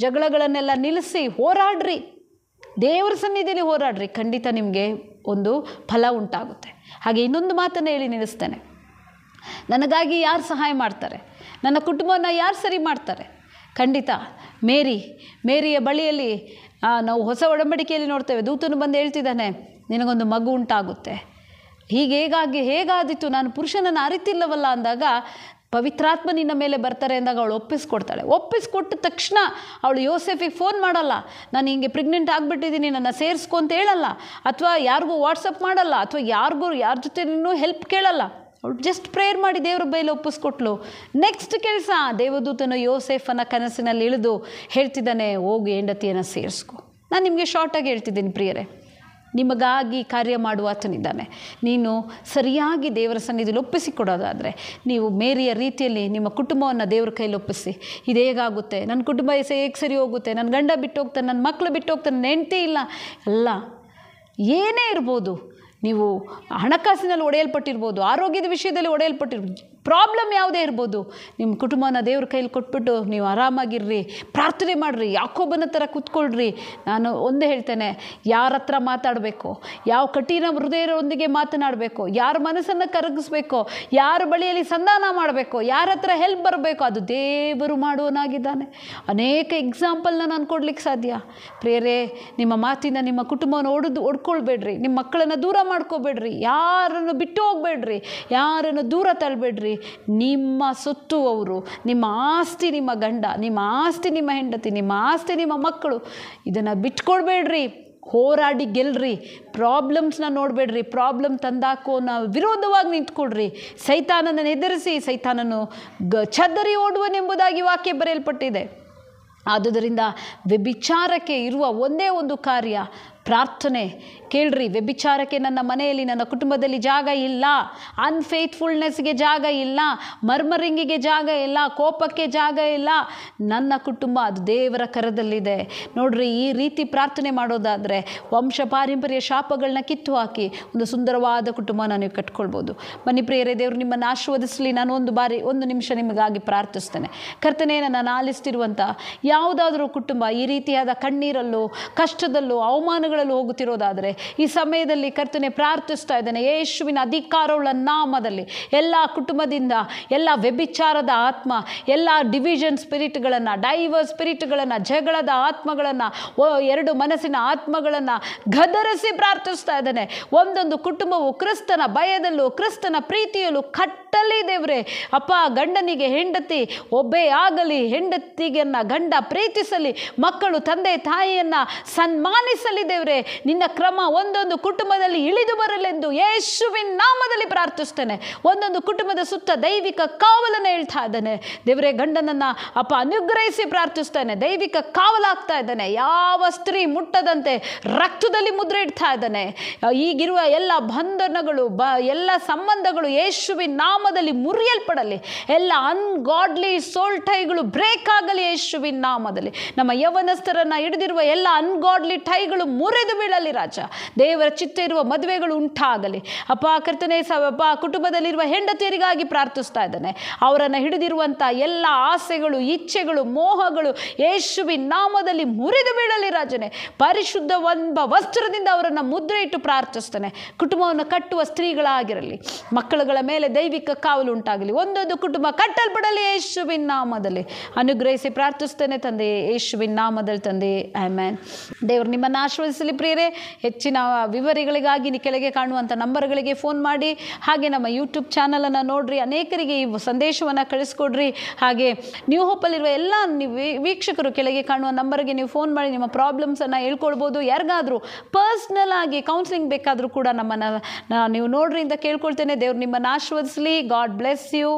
ಜಗಳಗಳನ್ನೆಲ್ಲ ನಿಲ್ಲಿಸಿ ಹೋರಾಡ್ರಿ, ದೇವರ ಸನ್ನಿಧಿಯಲ್ಲಿ ಹೋರಾಡ್ರಿ. ಖಂಡಿತ ನಿಮಗೆ ಒಂದು ಫಲ ಉಂಟಾಗುತ್ತೆ. ಹಾಗೆ ಇನ್ನೊಂದು ಮಾತನ್ನು ಹೇಳಿ ನಿಲ್ಲಿಸ್ತೇನೆ. ನನಗಾಗಿ ಯಾರು ಸಹಾಯ ಮಾಡ್ತಾರೆ, ನನ್ನ ಕುಟುಂಬವನ್ನು ಯಾರು ಸರಿ ಮಾಡ್ತಾರೆ? ಖಂಡಿತ ಮೇರಿಯ ಬಳಿಯಲ್ಲಿ ನಾವು ಹೊಸ ಒಡಂಬಡಿಕೆಯಲ್ಲಿ ನೋಡ್ತೇವೆ, ದೂತನು ಬಂದು ಹೇಳ್ತಿದ್ದಾನೆ, ನಿನಗೊಂದು ಮಗು ಉಂಟಾಗುತ್ತೆ. ಹೇಗಾದಿತ್ತು, ನಾನು ಪುರುಷನನ್ನು ಅರಿತಿಲ್ಲವಲ್ಲ ಅಂದಾಗ ಪವಿತ್ರಾತ್ಮ ನಿನ್ನ ಮೇಲೆ ಬರ್ತಾರೆ ಅಂದಾಗ ಅವಳು ಒಪ್ಪಿಸ್ಕೊಡ್ತಾಳೆ. ಒಪ್ಪಿಸ್ಕೊಟ್ಟ ತಕ್ಷಣ ಅವಳು ಯೋಸೆಫಿಗೆ ಫೋನ್ ಮಾಡಲ್ಲ, ನಾನು ಹಿಂಗೆ ಪ್ರೆಗ್ನೆಂಟ್ ಆಗಿಬಿಟ್ಟಿದ್ದೀನಿ, ನನ್ನ ಸೇರಿಸ್ಕೊ ಅಂತ ಹೇಳಲ್ಲ, ಅಥವಾ ಯಾರಿಗೂ ವಾಟ್ಸಪ್ ಮಾಡಲ್ಲ, ಅಥವಾ ಯಾರ ಜೊತೆನೂ ಹೆಲ್ಪ್ ಕೇಳಲ್ಲ. ಅವಳು ಜಸ್ಟ್ ಪ್ರೇಯರ್ ಮಾಡಿ ದೇವ್ರ ಬೈಲಿ ಒಪ್ಪಿಸ್ಕೊಟ್ಲು. ನೆಕ್ಸ್ಟ್ ಕೆಲಸ, ದೇವದೂತನು ಯೋಸೆಫನ ಕನಸಿನಲ್ಲಿ ಇಳಿದು ಹೇಳ್ತಿದ್ದಾನೆ, ಹೋಗಿ ಹೆಂಡತಿಯನ್ನು ಸೇರಿಸ್ಕೊ. ನಾನು ನಿಮಗೆ ಶಾರ್ಟಾಗಿ ಹೇಳ್ತಿದ್ದೀನಿ ಪ್ರಿಯರೇ, ನಿಮಗಾಗಿ ಕಾರ್ಯ ಮಾಡುವ ಆತನಿದ್ದಾನೆ. ನೀನು ಸರಿಯಾಗಿ ದೇವರ ಸನ್ನಿಧಿಯಲ್ಲಿ ಒಪ್ಪಿಸಿಕೊಡೋದಾದರೆ, ನೀವು ಮೇರಿಯ ರೀತಿಯಲ್ಲಿ ನಿಮ್ಮ ಕುಟುಂಬವನ್ನು ದೇವ್ರ ಕೈಲಿ ಒಪ್ಪಿಸಿ. ಇದು ಹೇಗಾಗುತ್ತೆ, ನನ್ನ ಕುಟುಂಬ ಹೇಗೆ ಸರಿ ಹೋಗುತ್ತೆ, ನನ್ನ ಗಂಡ ಬಿಟ್ಟು ಹೋಗ್ತಾನೆ, ನನ್ನ ಮಕ್ಕಳು ಬಿಟ್ಟು ಹೋಗ್ತಾನೆ, ನನ್ನ ಹೆಂಡತಿ ಇಲ್ಲ, ಎಲ್ಲ ಏನೇ ಇರ್ಬೋದು, ನೀವು ಹಣಕಾಸಿನಲ್ಲಿ ಒಡೆಯಲ್ಪಟ್ಟಿರ್ಬೋದು, ಆರೋಗ್ಯದ ವಿಷಯದಲ್ಲಿ ಒಡೆಯಲ್ಪಟ್ಟಿರ್ಬೋದು, ಪ್ರಾಬ್ಲಮ್ ಯಾವುದೇ ಇರ್ಬೋದು, ನಿಮ್ಮ ಕುಟುಂಬನ ದೇವ್ರ ಕೈಲಿ ಕೊಟ್ಬಿಟ್ಟು ನೀವು ಆರಾಮಾಗಿರ್ರಿ, ಪ್ರಾರ್ಥನೆ ಮಾಡಿರಿ, ಯಾಕೋಬನ ಥರ ಕೂತ್ಕೊಳ್ರಿ. ನಾನು ಒಂದೇ ಹೇಳ್ತೇನೆ, ಯಾರ ಹತ್ರ ಮಾತಾಡಬೇಕು, ಯಾವ ಕಠಿಣ ಹೃದಯರೊಂದಿಗೆ ಮಾತನಾಡಬೇಕು, ಯಾರ ಮನಸ್ಸನ್ನು ಕರಗಿಸ್ಬೇಕು, ಯಾರ ಬಳಿಯಲ್ಲಿ ಸಂಧಾನ ಮಾಡಬೇಕು, ಯಾರ ಹತ್ರ ಹೆಲ್ಪ್ ಬರಬೇಕು, ಅದು ದೇವರು ಮಾಡುವನಾಗಿದ್ದಾನೆ. ಅನೇಕ ಎಕ್ಸಾಂಪಲ್ನ ನಾನು ಕೊಡ್ಲಿಕ್ಕೆ ಸಾಧ್ಯ. ಪ್ರಿಯರೇ, ನಿಮ್ಮ ಮಾತಿಂದ ನಿಮ್ಮ ಕುಟುಂಬವನ್ನು ಒಡ್ಕೊಳ್ಬೇಡ್ರಿ, ನಿಮ್ಮ ಮಕ್ಕಳನ್ನು ದೂರ ಮಾಡ್ಕೋಬೇಡ್ರಿ, ಯಾರನ್ನು ಬಿಟ್ಟು ಹೋಗ್ಬೇಡ್ರಿ, ಯಾರನ್ನು ದೂರ ತಳ್ಳಬೇಡ್ರಿ. ನಿಮ್ಮ ಸೊತ್ತು ಅವರು, ನಿಮ್ಮ ಆಸ್ತಿ ನಿಮ್ಮ ಗಂಡ, ನಿಮ್ಮ ಆಸ್ತಿ ನಿಮ್ಮ ಹೆಂಡತಿ, ನಿಮ್ಮ ಆಸ್ತಿ ನಿಮ್ಮ ಮಕ್ಕಳು. ಇದನ್ನು ಬಿಟ್ಕೊಡ್ಬೇಡ್ರಿ, ಹೋರಾಡಿ ಗೆಲ್ರಿ. ಪ್ರಾಬ್ಲಮ್ಸ್ನ ನೋಡಬೇಡ್ರಿ, ಪ್ರಾಬ್ಲಮ್ ತಂದಾಕೋ ನಾವು ವಿರೋಧವಾಗಿ ನಿಂತ್ಕೊಳ್ರಿ. ಸೈತಾನನನ್ನು ಎದುರಿಸಿ ಸೈತಾನನು ಚದರಿ ಓಡುವನೆಂಬುದಾಗಿ ವಾಕ್ಯ ಬರೆಯಲ್ಪಟ್ಟಿದೆ. ಆದುದರಿಂದ ವ್ಯಭಿಚಾರಕ್ಕೆ ಇರುವ ಒಂದೇ ಒಂದು ಕಾರ್ಯ ಪ್ರಾರ್ಥನೆ. ಕೇಳ್ರಿ, ವ್ಯಭಿಚಾರಕ್ಕೆ ನನ್ನ ಮನೆಯಲ್ಲಿ ನನ್ನ ಕುಟುಂಬದಲ್ಲಿ ಜಾಗ ಇಲ್ಲ, ಅನ್ಫೇತ್ಫುಲ್ನೆಸ್ಗೆ ಜಾಗ ಇಲ್ಲ, ಮರ್ಮರಿಂಗಿಗೆ ಜಾಗ ಇಲ್ಲ, ಕೋಪಕ್ಕೆ ಜಾಗ ಇಲ್ಲ. ನನ್ನ ಕುಟುಂಬ ಅದು ದೇವರ ಕರದಲ್ಲಿದೆ. ನೋಡ್ರಿ, ಈ ರೀತಿ ಪ್ರಾರ್ಥನೆ ಮಾಡೋದಾದರೆ ವಂಶ ಪಾರಂಪರ್ಯ ಶಾಪಗಳನ್ನ ಕಿತ್ತು ಹಾಕಿ ಒಂದು ಸುಂದರವಾದ ಕುಟುಂಬನ ನೀವು ಕಟ್ಕೊಳ್ಬೋದು. ಬನ್ನಿ ಪ್ರಿಯರೇ, ದೇವರು ನಿಮ್ಮನ್ನು ಆಶೀರ್ವದಿಸಲಿ. ನಾನು ಒಂದು ನಿಮಿಷ ನಿಮಗಾಗಿ ಪ್ರಾರ್ಥಿಸ್ತೇನೆ. ಕರ್ತನೇ, ನಾನು ಆಲಿಸ್ತಿರುವಂಥ ಯಾವುದಾದ್ರೂ ಕುಟುಂಬ ಈ ರೀತಿಯಾದ ಕಣ್ಣೀರಲ್ಲೂ ಕಷ್ಟದಲ್ಲೂ ಅವಮಾನಗಳಲ್ಲೂ ಹೋಗುತ್ತಿರೋದಾದರೆ ಈ ಸಮಯದಲ್ಲಿ ಕರ್ತನೆ ಪ್ರಾರ್ಥಿಸ್ತಾ ಇದ್ದೇನೆ, ಯೇಸುವಿನ ಅಧಿಕಾರವುಳ್ಳ ನಾಮದಲ್ಲಿ ಎಲ್ಲ ಕುಟುಂಬದಿಂದ ಎಲ್ಲ ವ್ಯಭಿಚಾರದ ಆತ್ಮ, ಎಲ್ಲ ಡಿವಿಷನ್ ಸ್ಪಿರಿಟ್ಗಳನ್ನು, ಡೈವರ್ಸ್ ಸ್ಪಿರಿಟ್ಗಳನ್ನು, ಜಗಳದ ಆತ್ಮಗಳನ್ನು, ಎರಡು ಮನಸ್ಸಿನ ಆತ್ಮಗಳನ್ನು ಗದರಿಸಿ ಪ್ರಾರ್ಥಿಸ್ತಾ ಇದ್ದೇನೆ. ಒಂದೊಂದು ಕುಟುಂಬವು ಕ್ರಿಸ್ತನ ಭಯದಲ್ಲೂ ಕ್ರಿಸ್ತನ ಪ್ರೀತಿಯಲ್ಲೂ ಕಟ್ಟಲಿ ದೇವರೇ. ಅಪ್ಪ, ಗಂಡನಿಗೆ ಹೆಂಡತಿ ಒಬ್ಬೇ ಆಗಲಿ, ಹೆಂಡತಿಗನ್ನ ಗಂಡ ಪ್ರೀತಿಸಲಿ, ಮಕ್ಕಳು ತಂದೆ ತಾಯಿಯನ್ನು ಸನ್ಮಾನಿಸಲಿ ದೇವರೇ. ನಿನ್ನ ಕ್ರಮ ಒಂದೊಂದು ಕುಟುಂಬದಲ್ಲಿ ಇಳಿದು ಬರಲೆಂದು ಯೇಸುವಿನ ನಾಮದಲ್ಲಿ ಪ್ರಾರ್ಥಿಸ್ತೇನೆ. ಒಂದೊಂದು ಕುಟುಂಬದ ಸುತ್ತ ದೈವಿಕ ಕಾವಲನ್ನು ಹೇಳ್ತಾ ಇದ್ದಾನೆ ದೇವರೇ. ಗಂಡನನ್ನು ಅಪ್ಪ ಅನುಗ್ರಹಿಸಿ ಪ್ರಾರ್ಥಿಸ್ತೇನೆ. ದೈವಿಕ ಕಾವಲಾಗ್ತಾ ಇದ್ದಾನೆ. ಯಾವ ಸ್ತ್ರೀ ಮುಟ್ಟದಂತೆ ರಕ್ತದಲ್ಲಿ ಮುದ್ರೆ ಇಡ್ತಾ ಇದ್ದಾನೆ. ಈಗಿರುವ ಎಲ್ಲ ಬಂಧನಗಳು, ಎಲ್ಲ ಸಂಬಂಧಗಳು ಯೇಸುವಿನ ನಾಮದಲ್ಲಿ ಮುರಿಯಲ್ಪಡಲಿ. ಎಲ್ಲ ಅನ್ಗಾಡ್ಲಿ ಸೋಲ್ ಟೈಗಳು ಬ್ರೇಕ್ ಆಗಲಿ ಯೇಸುವಿನ ನಾಮದಲ್ಲಿ. ನಮ್ಮ ಯೌವನಸ್ಥರನ್ನು ಹಿಡಿದಿರುವ ಎಲ್ಲ ಅನ್ಗಾಡ್ಲಿ ಟೈಗಳು ಮುರಿದು ಬೀಳಲಿ ರಾಜ. ದೇವರ ಚಿತ್ತ ಇರುವ ಮದುವೆಗಳು ಉಂಟಾಗಲಿ ಅಪ್ಪ. ಕರ್ತನೇ, ಅಪ್ಪ, ಕುಟುಂಬದಲ್ಲಿರುವ ಹೆಂಡತಿಯರಿಗಾಗಿ ಪ್ರಾರ್ಥಿಸ್ತಾ ಇದ್ದಾನೆ. ಅವರನ್ನು ಹಿಡಿದಿರುವಂಥ ಎಲ್ಲ ಆಸೆಗಳು, ಇಚ್ಛೆಗಳು, ಮೋಹಗಳು ಯೇಸುವಿನ ನಾಮದಲ್ಲಿ ಮುರಿದು ಬೀಳಲಿ ರಾಜನೇ. ಪರಿಶುದ್ಧ ವಸ್ತ್ರದಿಂದ ಅವರನ್ನು ಮುದ್ರೆ ಇಟ್ಟು ಪ್ರಾರ್ಥಿಸ್ತಾನೆ. ಕುಟುಂಬವನ್ನು ಕಟ್ಟುವ ಸ್ತ್ರೀಗಳಾಗಿರಲಿ, ಮಕ್ಕಳುಗಳ ಮೇಲೆ ದೈವಿಕ ಕಾವಲು ಉಂಟಾಗಲಿ. ಒಂದೊಂದು ಕುಟುಂಬ ಕಟ್ಟಲ್ಪಡಲಿ ಯೇಸುವಿನ ನಾಮದಲ್ಲಿ. ಅನುಗ್ರಹಿಸಿ ಪ್ರಾರ್ಥಿಸ್ತೇನೆ ತಂದೆ, ಯೇಸುವಿನ ನಾಮದಲ್ಲಿ ತಂದೆ, ಆಮೆನ್. ದೇವರು ನಿಮ್ಮನ್ನು ಆಶೀರ್ವದಿಸಲಿ ಪ್ರಿಯರೇ. ಹೆಚ್ಚಿನ ವಿವರಗಳಿಗಾಗಿ ಕೆಳಗೆ ಕಾಣುವಂಥ ನಂಬರ್ಗಳಿಗೆ ಫೋನ್ ಮಾಡಿ. ಹಾಗೆ ನಮ್ಮ ಯೂಟ್ಯೂಬ್ ಚಾನಲನ್ನು ನೋಡಿರಿ, ಅನೇಕರಿಗೆ ಈ ಸಂದೇಶವನ್ನು ಕಳಿಸ್ಕೊಡ್ರಿ. ಹಾಗೆ ನ್ಯೂ ಹೋಪಲ್ಲಿರುವ ಎಲ್ಲ ವೀಕ್ಷಕರು ಕೆಳಗೆ ಕಾಣುವ ನಂಬರ್ಗೆ ನೀವು ಫೋನ್ ಮಾಡಿ ನಿಮ್ಮ ಪ್ರಾಬ್ಲಮ್ಸನ್ನು ಹೇಳ್ಕೊಳ್ಬೋದು. ಯಾರಿಗಾದರೂ ಪರ್ಸ್ನಲ್ ಆಗಿ ಕೌನ್ಸಿಲಿಂಗ್ ಬೇಕಾದರೂ ಕೂಡ ನಮ್ಮನ್ನು ನೀವು ನೋಡ್ರಿ ಅಂತ ಕೇಳ್ಕೊಳ್ತೇನೆ. ದೇವ್ರು ನಿಮ್ಮನ್ನು ಆಶೀರ್ವದಿಸಲಿ. God bless you.